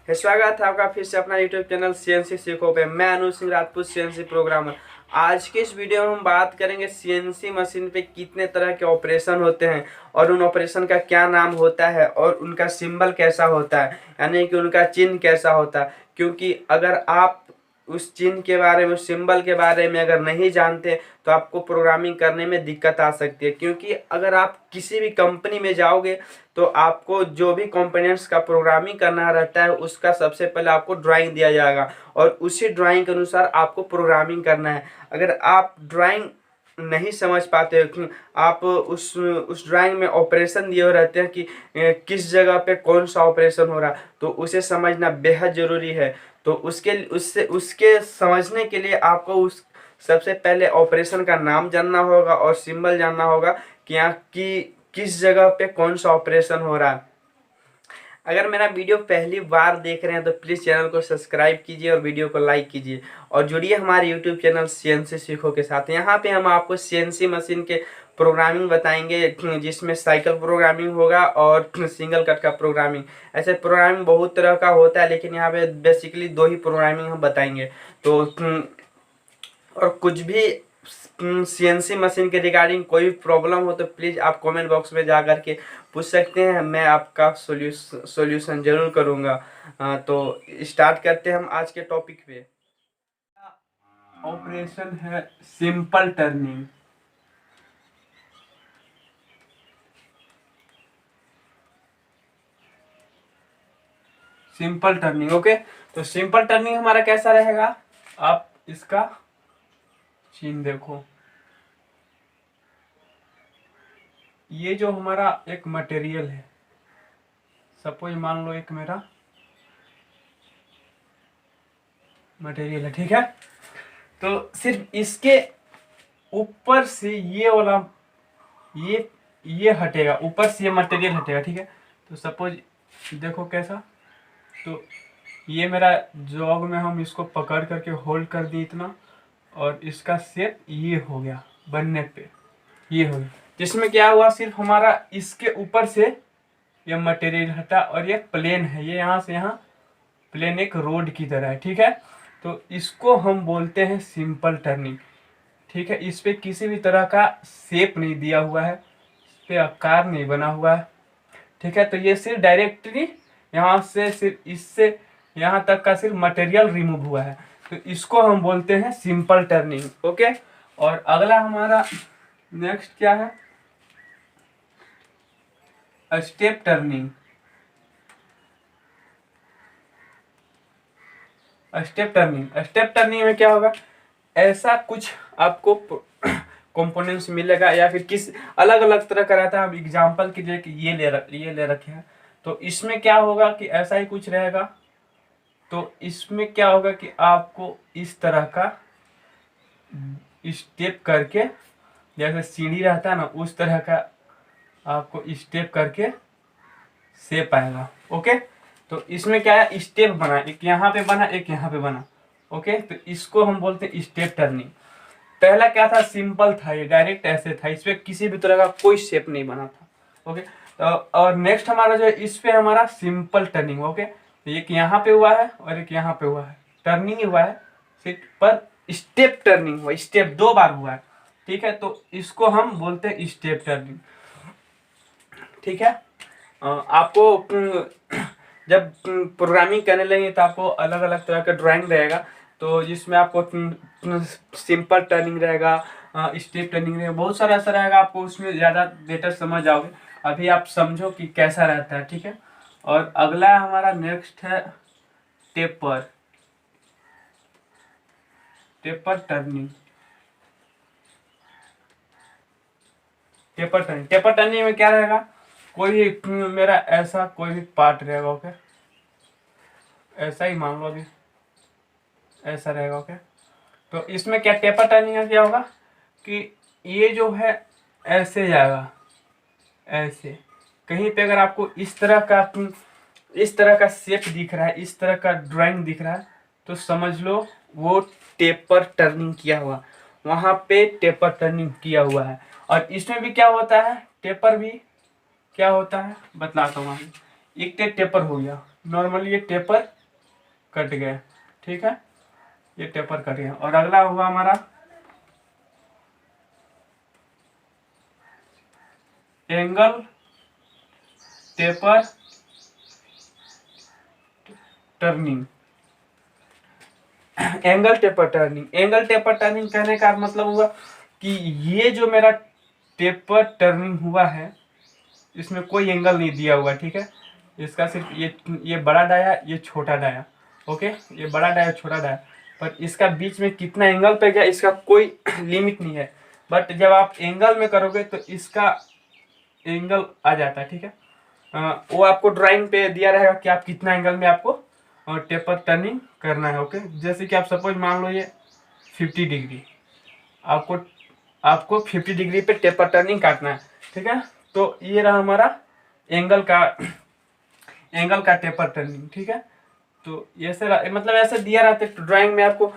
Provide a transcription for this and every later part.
स्वागत है आपका फिर से अपना यूट्यूब चैनल सीएनसी सीखो पे। मैं अनुज सिंह राजपूत, सीएनसी प्रोग्रामर। आज के इस वीडियो में हम बात करेंगे सीएनसी मशीन पे कितने तरह के ऑपरेशन होते हैं और उन ऑपरेशन का क्या नाम होता है और उनका सिंबल कैसा होता है, यानी कि उनका चिन्ह कैसा होता है। क्योंकि अगर आप उस चिन्ह के बारे में, उस सिंबल के बारे में अगर नहीं जानते तो आपको प्रोग्रामिंग करने में दिक्कत आ सकती है। क्योंकि अगर आप किसी भी कंपनी में जाओगे तो आपको जो भी कंपोनेंट्स का प्रोग्रामिंग करना रहता है उसका सबसे पहले आपको ड्राइंग दिया जाएगा और उसी ड्राइंग के अनुसार आपको प्रोग्रामिंग करना है। अगर आप ड्राइंग नहीं समझ पाते हो, आप उस ड्राइंग में ऑपरेशन दिए हुए रहते हैं कि किस जगह पे कौन सा ऑपरेशन हो रहा है, तो उसे समझना बेहद ज़रूरी है। तो उसके समझने के लिए आपको उस सबसे पहले ऑपरेशन का नाम जानना होगा और सिंबल जानना होगा कि यहाँ की किस जगह पे कौन सा ऑपरेशन हो रहा है। अगर मेरा वीडियो पहली बार देख रहे हैं तो प्लीज़ चैनल को सब्सक्राइब कीजिए और वीडियो को लाइक कीजिए और जुड़िए हमारे यूट्यूब चैनल सीएनसी सीखो के साथ। यहाँ पे हम आपको सीएनसी मशीन के प्रोग्रामिंग बताएंगे, जिसमें साइकिल प्रोग्रामिंग होगा और सिंगल कट का प्रोग्रामिंग। ऐसे प्रोग्रामिंग बहुत तरह का होता है, लेकिन यहाँ पे बेसिकली 2 ही प्रोग्रामिंग हम बताएंगे। तो और कुछ भी सीएनसी मशीन के रिगार्डिंग कोई भी प्रॉब्लम हो तो प्लीज़ आप कमेंट बॉक्स में जा कर के पूछ सकते हैं, मैं आपका सॉल्यूशन जरूर करूँगा। तो स्टार्ट करते हैं हम आज के टॉपिक पे। ऑपरेशन है simple turning. Simple turning, okay. तो सिंपल टर्निंग हमारा कैसा रहेगा, आप इसका चिन्ह देखो। ये जो हमारा एक मटेरियल है, सपोज मान लो एक मेरा मटेरियल है, ठीक है। तो सिर्फ इसके ऊपर से ये वाला ये हटेगा, ऊपर से ये मटेरियल हटेगा, ठीक है। तो सपोज देखो कैसा, तो ये मेरा जॉग में हम इसको पकड़ करके होल्ड कर दिए इतना, और इसका शेप ये हो गया बनने पे, ये हो गया। जिसमें क्या हुआ, सिर्फ हमारा इसके ऊपर से ये मटेरियल हटा और ये प्लेन है, ये यहाँ से यहाँ प्लेन एक रोड की तरह है, ठीक है। तो इसको हम बोलते हैं सिंपल टर्निंग, ठीक है। इस पे किसी भी तरह का शेप नहीं दिया हुआ है, इस पे आकार नहीं बना हुआ है, ठीक है। तो ये सिर्फ डायरेक्टली यहाँ से सिर्फ इससे यहाँ तक का सिर्फ मटेरियल रिमूव हुआ है, तो इसको हम बोलते हैं सिंपल टर्निंग, ओके। और अगला हमारा नेक्स्ट क्या है, स्टेप टर्निंग। स्टेप टर्निंग में क्या होगा, ऐसा कुछ आपको कंपोनेंट्स मिलेगा या फिर किस अलग अलग तरह का रहता है। हम एग्जांपल के लिए कि ये ले रखे हैं, तो इसमें क्या होगा कि ऐसा ही कुछ रहेगा। तो इसमें क्या होगा कि आपको इस तरह का स्टेप करके, जैसे सीढ़ी रहता है ना, उस तरह का आपको स्टेप करके शेप आएगा, ओके। तो इसमें क्या है, स्टेप बना, एक यहाँ पे बना, एक यहाँ पे बना, ओके। तो इसको हम बोलते हैं स्टेप टर्निंग। पहला क्या था, सिंपल था, ये डायरेक्ट ऐसे था, इसपे किसी भी तरह का कोई शेप नहीं बना था, ओके। और नेक्स्ट हमारा जो है, इस पे हमारा सिंपल टर्निंग, ओके। एक यहाँ पे हुआ है और एक यहाँ पे हुआ है, टर्निंग ही हुआ है सिर्फ, पर स्टेप टर्निंग हुआ, स्टेप 2 बार हुआ है, ठीक है। तो इसको हम बोलते हैं स्टेप टर्निंग, ठीक है। आपको जब प्रोग्रामिंग करने लगे तो आपको अलग अलग तरह का ड्राइंग रहेगा, तो जिसमें आपको सिंपल टर्निंग रहेगा, स्टेप टर्निंग रहेगा, बहुत सारा ऐसा रहेगा, आपको उसमें ज़्यादा बेटर समझ आओगे। अभी आप समझो कि कैसा रहता है, ठीक है। और अगला हमारा नेक्स्ट है टेपर टर्निंग। टेपर टर्निंग में क्या रहेगा, कोई भी मेरा ऐसा कोई भी पार्ट रहेगा, ओके। ऐसा ही मान लो, अभी ऐसा रहेगा, ओके। तो इसमें क्या टेपर टर्निंग का क्या होगा कि ये जो है ऐसे जाएगा, ऐसे कहीं पे अगर आपको इस तरह का शेप दिख रहा है, इस तरह का ड्राइंग दिख रहा है, तो समझ लो वो टेपर टर्निंग किया हुआ, वहाँ पे टेपर टर्निंग किया हुआ है। और इसमें भी क्या होता है, टेपर भी क्या होता है बतलाता हूँ। एक टेपर हो गया, नॉर्मली ये टेपर कट गए, ठीक है, ये टेपर कट गया। और अगला हुआ हमारा angle taper turning. Angle taper turning, angle taper turning कहने का मतलब हुआ कि ये जो मेरा टेपर टर्निंग हुआ है इसमें कोई एंगल नहीं दिया हुआ, ठीक है, इसका सिर्फ ये बड़ा डाया, ये छोटा डाया, ओके, ये बड़ा डाया छोटा डाया, पर इसका बीच में कितना एंगल पे गया इसका कोई लिमिट नहीं है। बट जब आप एंगल में करोगे तो इसका एंगल आ जाता है, ठीक है। वो आपको ड्राइंग पे दिया रहेगा कि आप कितना एंगल में आपको टेपर टर्निंग करना है, ओके। जैसे कि आप सपोज मान लो ये 50 डिग्री, आपको आपको 50 डिग्री पे टेपर टर्निंग काटना है, ठीक है। तो ये रहा हमारा एंगल का टेपर टर्निंग, ठीक है। तो ये सर मतलब ऐसे दिया रहता है ड्राइंग में आपको,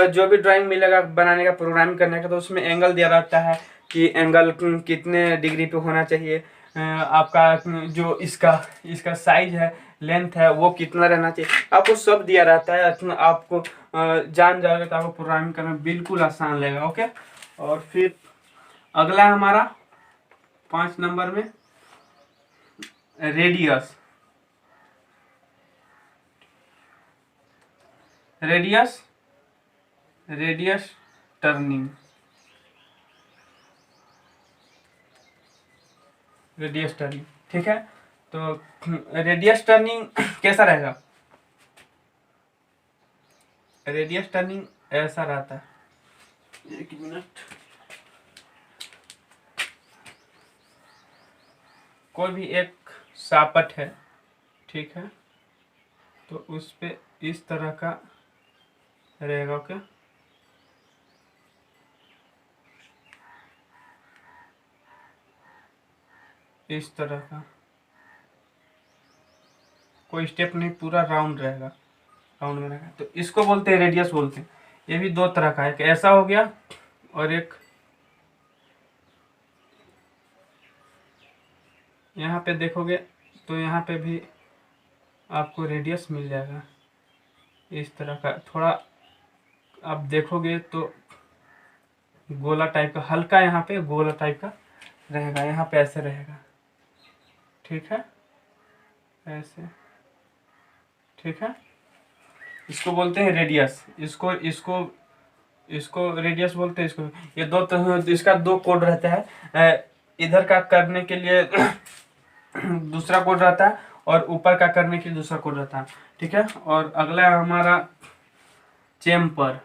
जो भी ड्राइंग मिलेगा बनाने का, प्रोग्रामिंग करने का, तो उसमें एंगल दिया रहता है कि एंगल कितने डिग्री पे होना चाहिए, आपका जो इसका साइज है, लेंथ है, वो कितना रहना चाहिए, आपको सब दिया रहता है। आपको जान जाओगे तो आपको प्रोग्रामिंग करना बिल्कुल आसान लगेगा, ओके। और फिर अगला हमारा 5 नंबर में रेडियस। रेडियस टर्निंग, ठीक है। तो रेडियस टर्निंग कैसा रहेगा, रेडियस टर्निंग ऐसा रहता है, 1 मिनट, कोई भी एक सापट है, ठीक है, तो उस पे इस तरह का रहेगा, ओके। इस तरह का कोई स्टेप नहीं, पूरा राउंड रहेगा, राउंड में रहेगा, तो इसको बोलते हैं रेडियस बोलते हैं। ये भी 2 तरह का है, एक ऐसा हो गया और एक यहाँ पे देखोगे तो यहाँ पे भी आपको रेडियस मिल जाएगा इस तरह का। थोड़ा आप देखोगे तो गोला टाइप का, हल्का यहाँ पे गोला टाइप का रहेगा, यहाँ पे ऐसे रहेगा, ठीक है, ऐसे, ठीक है। इसको बोलते हैं रेडियस, इसको इसको इसको रेडियस बोलते हैं, इसको। ये इसका 2 कोड रहता है, इधर का करने के लिए दूसरा कोड रहता है और ऊपर का करने के लिए दूसरा कोड रहता है, ठीक है। और अगला है हमारा चेम्पर।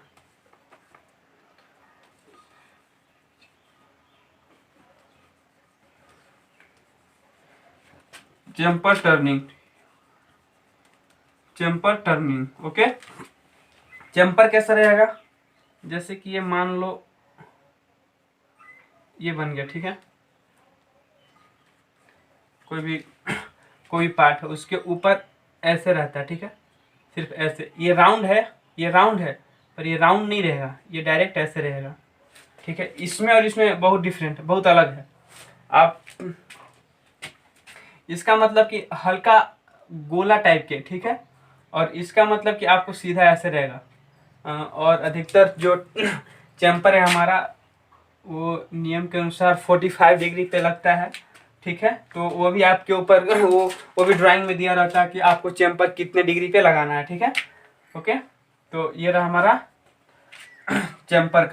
चेम्पर टर्निंग, ओके। चेम्पर कैसा रहेगा, जैसे कि ये मान लो ये बन गया, ठीक है, कोई पार्ट है, उसके ऊपर ऐसे रहता है, ठीक है, सिर्फ ऐसे, ये राउंड है, पर ये राउंड नहीं रहेगा, ये डायरेक्ट ऐसे रहेगा, ठीक है। इसमें और इसमें बहुत डिफरेंट, बहुत अलग है। आप इसका मतलब कि हल्का गोला टाइप के, ठीक है, और इसका मतलब कि आपको सीधा ऐसे रहेगा। और अधिकतर जो चैम्पर है हमारा वो नियम के अनुसार 45 डिग्री पे लगता है, ठीक है। तो वो भी आपके ऊपर वो भी ड्राइंग में दिया रहता है कि आपको चैम्पर कितने डिग्री पे लगाना है, ठीक है, ओके। तो ये रहा हमारा चैम्पर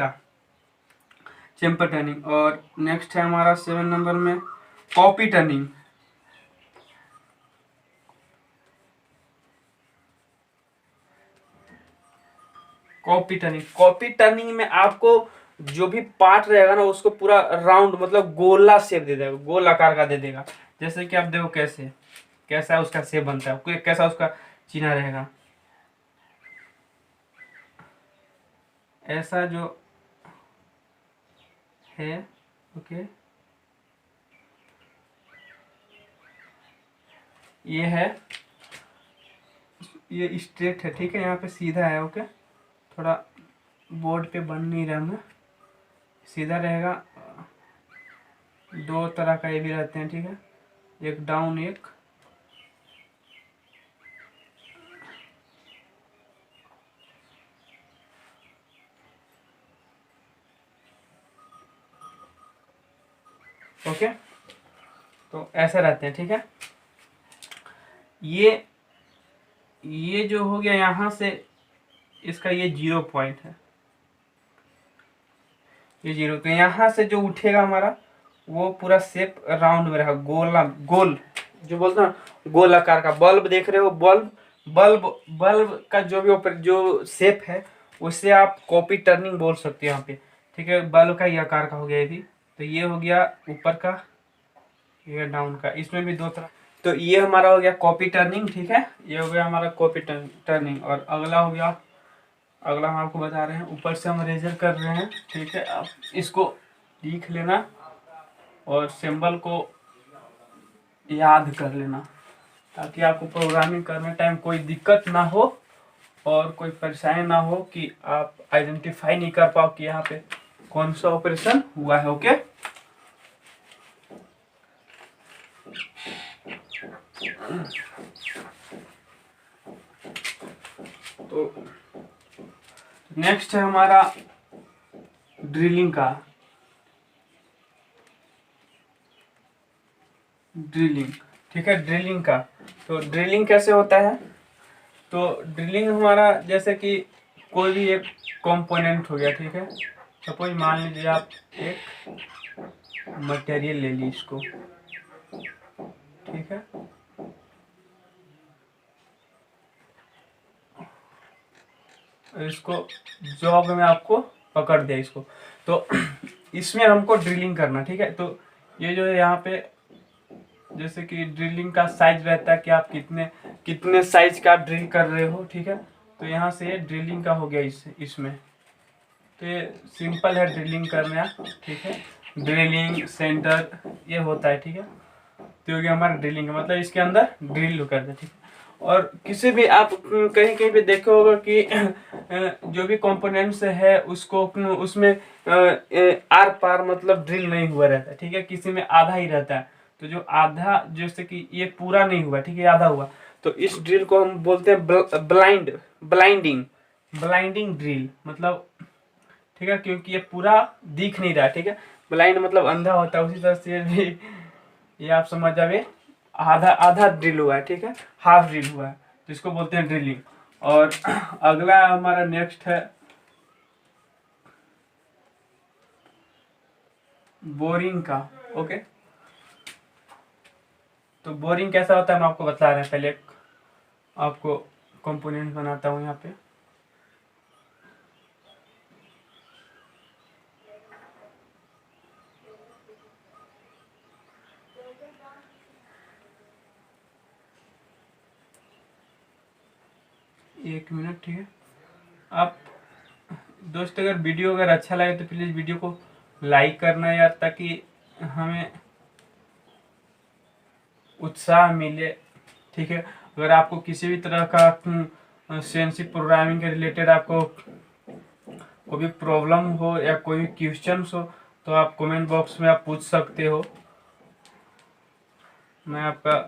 टर्निंग। और नेक्स्ट है हमारा 7 नंबर में कॉपी टर्निंग। कॉपी टर्निंग में आपको जो भी पार्ट रहेगा ना उसको पूरा राउंड मतलब गोला शेप दे देगा, गोल आकार का दे देगा। जैसे कि आप देखो कैसा उसका शेप बनता है, कैसा उसका चिन्ह रहेगा, ऐसा जो है, ओके, ये है, ये स्ट्रेट है, ठीक है, यहाँ पे सीधा है, ओके। थोड़ा बोर्ड पे बन नहीं रहा मैं, सीधा रहेगा। 2 तरह का ये भी रहते हैं, ठीक है, एक डाउन, एक ओके, तो ऐसे रहते हैं, ठीक है। ये जो हो गया यहाँ से, इसका ये 0 पॉइंट है, ये 0, तो यहाँ से जो उठेगा हमारा वो पूरा शेप राउंड में रहेगा, गोल जो बोलते हैं गोल आकार का। बल्ब देख रहे हो, बल्ब बल्ब का जो भी जो शेप है उससे आप कॉपी टर्निंग बोल सकते हो यहाँ पे, ठीक है। बल्ब का ये आकार का हो गया ये भी। तो ये हो गया ऊपर का, ये डाउन का, इसमें भी 2 तरह। तो ये हमारा हो गया कॉपी टर्निंग, ठीक है, ये हो गया हमारा कॉपी टर्निंग। और अगला हो गया, अगला हम आपको बता रहे हैं, ऊपर से हम रेजर कर रहे हैं, ठीक है। आप इसको लिख लेना और सिंबल को याद कर लेना, ताकि आपको प्रोग्रामिंग करने टाइम कोई दिक्कत ना हो और कोई परेशानी ना हो कि आप आइडेंटिफाई नहीं कर पाओ कि यहाँ पे कौन सा ऑपरेशन हुआ है। ओके, तो नेक्स्ट है हमारा ड्रिलिंग का, ठीक है, ड्रिलिंग का। तो ड्रिलिंग कैसे होता है? तो ड्रिलिंग हमारा, जैसे कि कोई भी एक कंपोनेंट हो गया, ठीक है। सपोज मान लीजिए आप एक मटेरियल ले ली इसको, ठीक है, इसको जॉब में आपको पकड़ दिया इसको, तो इसमें हमको ड्रिलिंग करना, ठीक है। तो ये जो है यहाँ पे, जैसे कि ड्रिलिंग का साइज रहता है कि आप कितने साइज का ड्रिल कर रहे हो, ठीक है। तो यहाँ से ये ड्रिलिंग का हो गया इसमें। तो ये सिंपल है ड्रिलिंग करना, ठीक है। ड्रिलिंग सेंटर ये होता है, ठीक है। तो ये हमारा ड्रिलिंग मतलब इसके अंदर ड्रिल कर दे, ठीक है। और किसी भी आप कहीं कहीं पे देखे होगा कि जो भी कंपोनेंट्स है उसको उसमें आर पार मतलब ड्रिल नहीं हुआ रहता है, ठीक है। किसी में आधा ही रहता है। तो जो आधा, जैसे कि ये पूरा नहीं हुआ, ठीक है, आधा हुआ, तो इस ड्रिल को हम बोलते हैं ब्लाइंडिंग ड्रिल मतलब, ठीक है, क्योंकि ये पूरा दिख नहीं रहा, ठीक है। ब्लाइंड मतलब अंधा होता है, उसी तरह से भी ये आप समझ जावे, आधा आधा ड्रिल हुआ है, ठीक है, हाफ ड्रिल हुआ है, तो इसको बोलते हैं ड्रिलिंग। और अगला हमारा नेक्स्ट है बोरिंग का। ओके, तो बोरिंग कैसा होता है हम आपको बता रहे हैं। पहले आपको कंपोनेंट बनाता हूँ यहाँ पे। एक मिनट, ठीक है। आप दोस्त अगर वीडियो अगर अच्छा लगे तो प्लीज़ वीडियो को लाइक करना यार, ताकि हमें उत्साह मिले, ठीक है। अगर आपको किसी भी तरह का सीएनसी प्रोग्रामिंग के रिलेटेड आपको कोई भी प्रॉब्लम हो या कोई भी क्वेश्चन हो, तो आप कमेंट बॉक्स में आप पूछ सकते हो, मैं आपका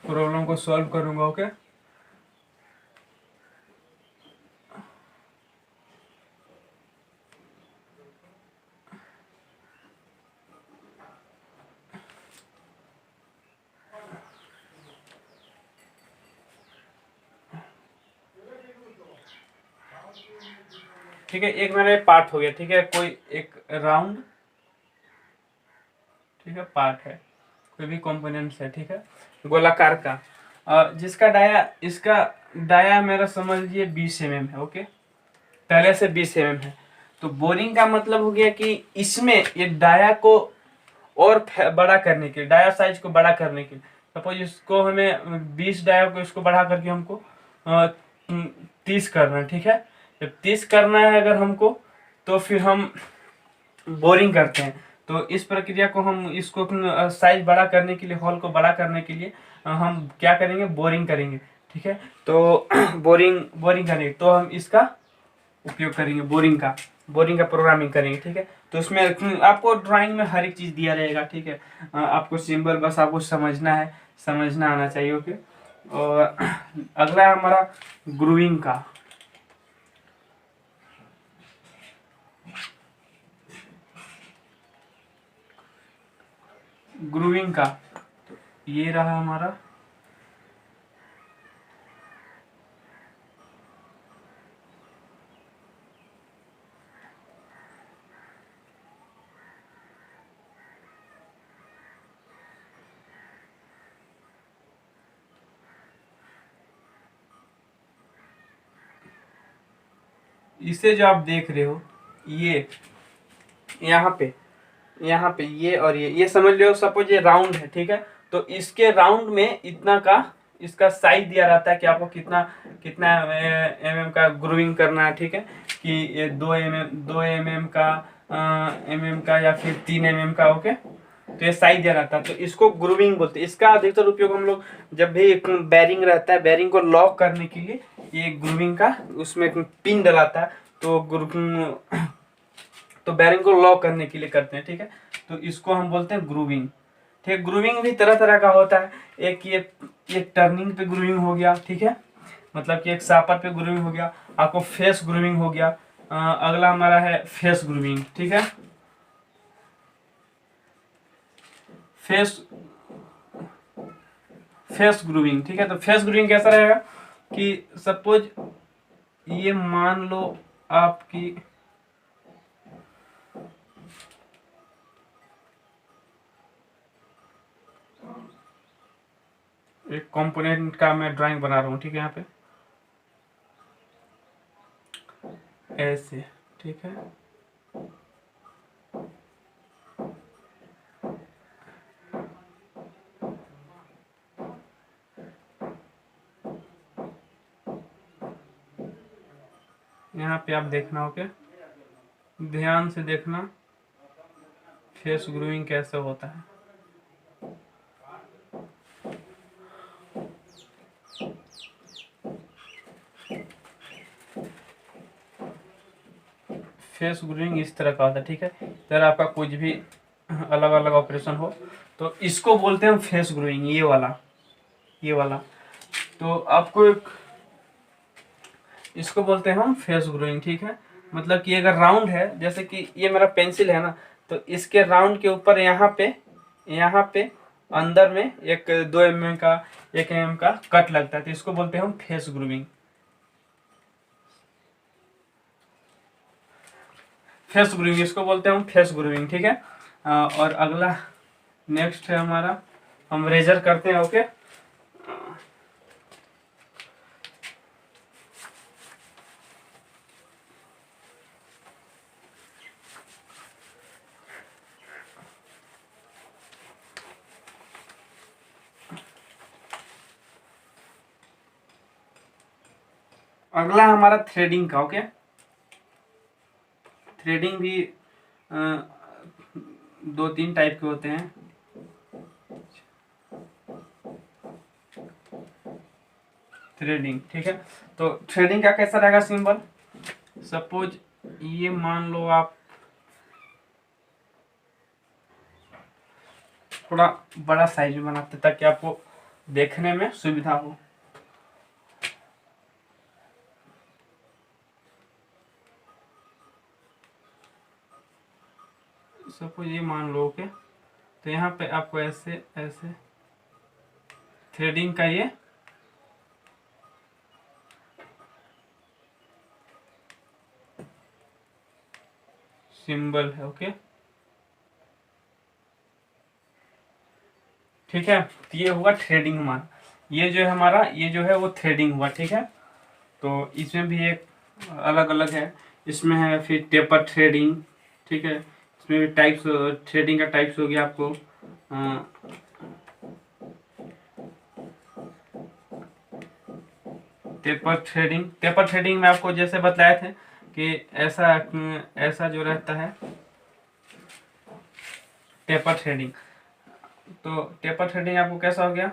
प्रॉब्लम को सॉल्व करूंगा। ओके, ठीक है। एक मेरा पार्ट हो गया, ठीक है, कोई एक राउंड, ठीक है, पार्ट है, कोई भी कंपोनेंट्स है, ठीक है, गोलाकार का, और जिसका डाया, इसका डाया मेरा समझ लीजिए 20 mm है। ओके, पहले से 20 mm है। तो बोरिंग का मतलब हो गया कि इसमें ये डाया को और बड़ा करने के लिए, डाया साइज को बड़ा करने के लिए, सपोज इसको हमें 20 डाया को इसको बढ़ा करके हमको 30 करना है, ठीक है। जब 30 करना है अगर हमको, तो फिर हम बोरिंग करते हैं। तो इस प्रक्रिया को हम इसको साइज बड़ा करने के लिए, हॉल को बड़ा करने के लिए हम क्या करेंगे, बोरिंग करेंगे, ठीक है। तो बोरिंग करेंगे तो हम इसका उपयोग करेंगे, बोरिंग का प्रोग्रामिंग करेंगे, ठीक है। तो उसमें आपको ड्राइंग में हर एक चीज़ दिया रहेगा, ठीक है। आपको सिंबल बस आपको समझना है, समझना आना चाहिए। ओके, और अगला है हमारा ग्रूविंग का। ग्रूविंग का, तो ये रहा हमारा इसे जो आप देख रहे हो, ये यहाँ पे ये और ये समझ लो, सपोज ये राउंड है, ठीक है। तो इसके राउंड में इतना का इसका साइज दिया रहता है कि आपको कितना कितना एम का ग्रूविंग करना है, ठीक है। कि ये 2 mm का या फिर 3 mm का, ओके। तो ये साइज दिया रहता है, तो इसको ग्रूविंग बोलते हैं। इसका अधिकतर उपयोग हम लोग जब भी एक बैरिंग रहता है, बैरिंग को लॉक करने के लिए ये ग्रूविंग का उसमें एक पिन डलाता है, तो बैरिंग को लॉक करने के लिए करते हैं, ठीक है। तो इसको हम बोलते हैं ग्रूविंग, ठीक। ग्रूविंग भी तरह तरह का होता है। एक टर्निंग पे ग्रूविंग हो गया, ठीक है, मतलब कि एक शापर पे ग्रूविंग हो गया, आपको फेस ग्रूविंग हो गया। अगला हमारा है फेस ग्रूविंग, ठीक है। फेस ग्रूविंग, ठीक है। तो फेस ग्रूविंग कैसा रहेगा कि सपोज ये मान लो आपकी एक कंपोनेंट का मैं ड्राइंग बना रहा हूँ, ठीक है। यहाँ पे ऐसे, ठीक है। यहाँ पे आप देखना, ओके, ध्यान से देखना फेस ग्रूविंग कैसे होता है। फेस ग्रूविंग इस तरह का होता है, ठीक है। अगर आपका कुछ भी अलग अलग ऑपरेशन हो तो इसको बोलते हैं हम फेस ग्रूविंग, ये वाला। तो आपको एक इसको बोलते हैं हम फेस ग्रूविंग, ठीक है। मतलब कि अगर राउंड है, जैसे कि ये मेरा पेंसिल है ना, तो इसके राउंड के ऊपर यहाँ पे अंदर में एक 2 mm का 1 mm का कट लगता है, तो इसको बोलते हैं हम फेस ग्रूविंग। इसको बोलते हैं हम फेस ग्रूविंग, ठीक है। और अगला नेक्स्ट है हमारा, हम रेजर करते हैं, ओके। अगला हमारा थ्रेडिंग का, ओके। थ्रेडिंग भी 2-3 टाइप के होते हैं। थ्रेडिंग, ठीक है। तो थ्रेडिंग का कैसा रहेगा सिंबल, सपोज ये मान लो आप थोड़ा बड़ा साइज में बनाते ताकि आपको देखने में सुविधा हो। सपोज ये मान लो, ओके। तो यहाँ पे आपको ऐसे ऐसे थ्रेडिंग का ये सिंबल है, ओके, ठीक है। तो ये हुआ थ्रेडिंग हमारा, ये जो है हमारा, ये जो है वो थ्रेडिंग हुआ, ठीक है। तो इसमें भी एक अलग अलग है, इसमें है फिर टेपर थ्रेडिंग, ठीक है। इसमें भी टाइप्स, थ्रेडिंग का टाइप्स हो गया आपको टेपर थ्रेडिंग में आपको जैसे बताए थे कि ऐसा जो रहता है टेपर थ्रेडिंग। तो टेपर थ्रेडिंग आपको कैसा हो गया,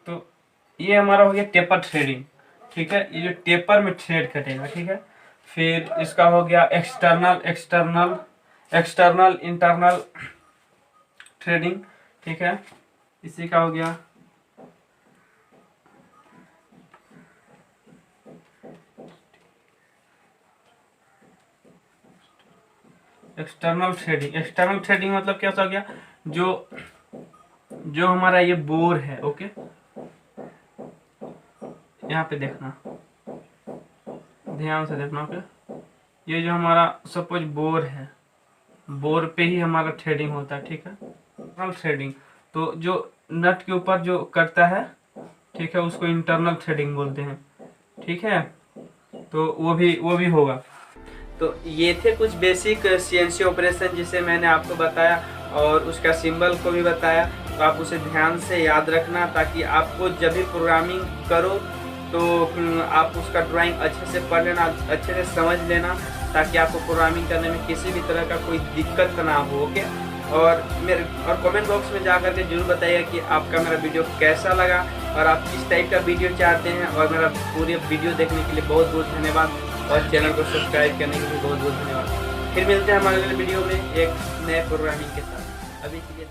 तो ये हमारा हो गया टेपर थ्रेडिंग, ठीक है। ये जो टेपर में थ्रेड कटेगा, ठीक है। फिर इसका हो गया एक्सटर्नल इंटरनल थ्रेडिंग, ठीक है। इसी का हो गया एक्सटर्नल थ्रेडिंग। एक्सटर्नल थ्रेडिंग मतलब क्या हो गया, जो हमारा ये बोर है, ओके, यहाँ पे देखना, ध्यान से देखना, ओके। ये जो हमारा सपोज बोर है, बोर पे ही हमारा थ्रेडिंग होता है, ठीक है। एक्सटर्नल थ्रेडिंग तो जो नट के ऊपर जो करता है, ठीक है, उसको इंटरनल थ्रेडिंग बोलते हैं, ठीक है। तो वो भी होगा। तो ये थे कुछ बेसिक सीएनसी ऑपरेशन जिसे मैंने आपको बताया और उसका सिंबल को भी बताया। तो आप उसे ध्यान से याद रखना ताकि आपको जब भी प्रोग्रामिंग करो तो आप उसका ड्राइंग अच्छे से पढ़ लेना, अच्छे से समझ लेना, ताकि आपको प्रोग्रामिंग करने में किसी भी तरह का कोई दिक्कत ना हो, ओके। और कमेंट बॉक्स में जा करके जरूर बताइएगा कि आपका मेरा वीडियो कैसा लगा और आप किस टाइप का वीडियो चाहते हैं। और मेरा पूरे वीडियो देखने के लिए बहुत बहुत धन्यवाद और चैनल को सब्सक्राइब करने के लिए बहुत बहुत धन्यवाद। फिर मिलते हैं हमारे अगले वीडियो में एक नए प्रोग्रामिंग के साथ। अभी के लिए